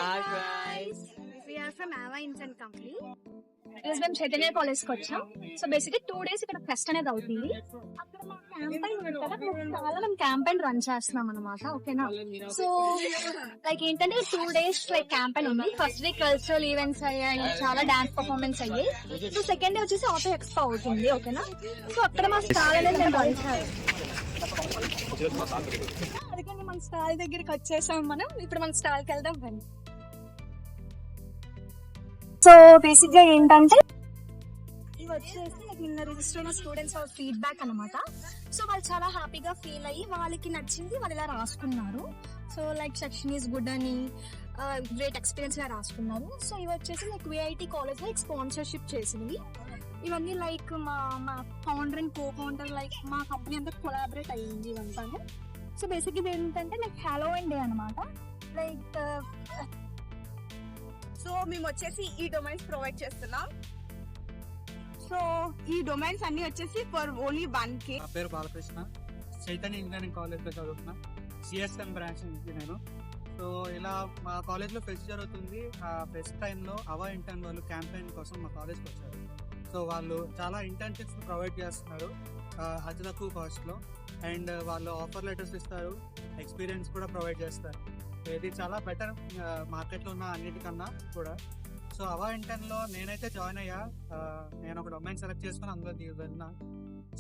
Hi guys. We are from Ava Intent Company. ఈరోజు మేము Chaitanya college కి వచ్చాం. సో బేసిక్లీ 2 days ఇక్కడ ఫెస్ట్ అనేది అవుతుంది. అక్కడ మా క్యాంపెయిన్ ఉంది కదా, చాలా మేము క్యాంపెయిన్ రన్ చేస్తున్నాం అనమాట. ఓకేనా, సో లైక్ ఏంటంటే 2 days లైక్ క్యాంపెయిన్ ఉంది. ఫస్ట్ డే కల్చరల్ ఈవెంట్స్ అయ్యాయి, చాలా డాన్స్ పర్ఫార్మెన్స్ అయ్యాయి. సో సెకండ్ డే వచ్చేసి ఆటో ఎక్స్పో అవుతుంది. ఓకేనా, సో అక్కడ మా స్టాల్ అనేది మేము రన్ చేయాలి. అందుకని మన స్టాల్ దగ్గరికి వచ్చేసాం మనం. ఇప్పుడు మన స్టాల్ కి వెళ్దాం రండి. సో బేసిక్ గా ఏంటంటే ఇవి వచ్చేసి నిన్న రిజిస్టర్ అయిన స్టూడెంట్స్ ఫీడ్బ్యాక్ అనమాట. సో వాళ్ళు చాలా హ్యాపీగా ఫీల్ అయ్యి వాళ్ళకి నచ్చింది వాళ్ళు ఇలా రాసుకున్నారు. So like section is good అని గ్రేట్ ఎక్స్పీరియన్స్ గా రాసుకున్నారు. సో ఇవి వచ్చేసి లైక్ విఐటి కాలేజ్ లో స్పాన్సర్షిప్ చేసింది. ఇవన్నీ లైక్ మా founder and co founder like మా కంపెనీ అంతా కొలాబరేట్ అయ్యింది ఇవంతా. సో బేసిక్ ఇది ఏంటంటే లైక్ హ్యాలోవీన్ డే అనమాట. లైక్ సో మేము వచ్చేసి ఈ డొమైన్స్ ప్రొవైడ్ చేస్తున్నాం. సో ఈ డొమైన్స్ అన్ని వచ్చేసి ఫర్ ఓన్లీ 1K. నా పేరు బాలకృష్ణ, చైతన్య ఇంజనీరింగ్ కాలేజ్ లో చదువుతున్నా, సిఎస్ఎం బ్రాంచ్ నుంచి నేను. సో ఇలా మా కాలేజ్ లో ఫెస్ట్ జరుగుతుంది. ఆ ఫెస్ట్ టైంలో అవా ఇంటర్న్ వాళ్ళు క్యాంపెయిన్ కోసం మా కాలేజ్కి వచ్చారు. సో వాళ్ళు చాలా ఇంటర్న్షిప్స్ ప్రొవైడ్ చేస్తున్నారు అతి తక్కువ కాస్ట్ లో. అండ్ వాళ్ళు ఆఫర్ లెటర్స్ ఇస్తారు, ఎక్స్పీరియన్స్ కూడా ప్రొవైడ్ చేస్తారు. ఇది చాలా బెటర్ మార్కెట్లో ఉన్న అన్నిటికన్నా కూడా. సో అవా ఇంటర్న్ లో నేనైతే జాయిన్ అయ్యా. నేను ఒక డొమైన్ సెలెక్ట్ చేసుకుని అందులో వెళ్ళినా.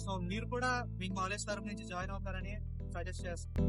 సో మీరు కూడా మీ కాలేజ్ తరఫు నుంచి జాయిన్ అవుతారని సజెస్ట్ చేస్తాను.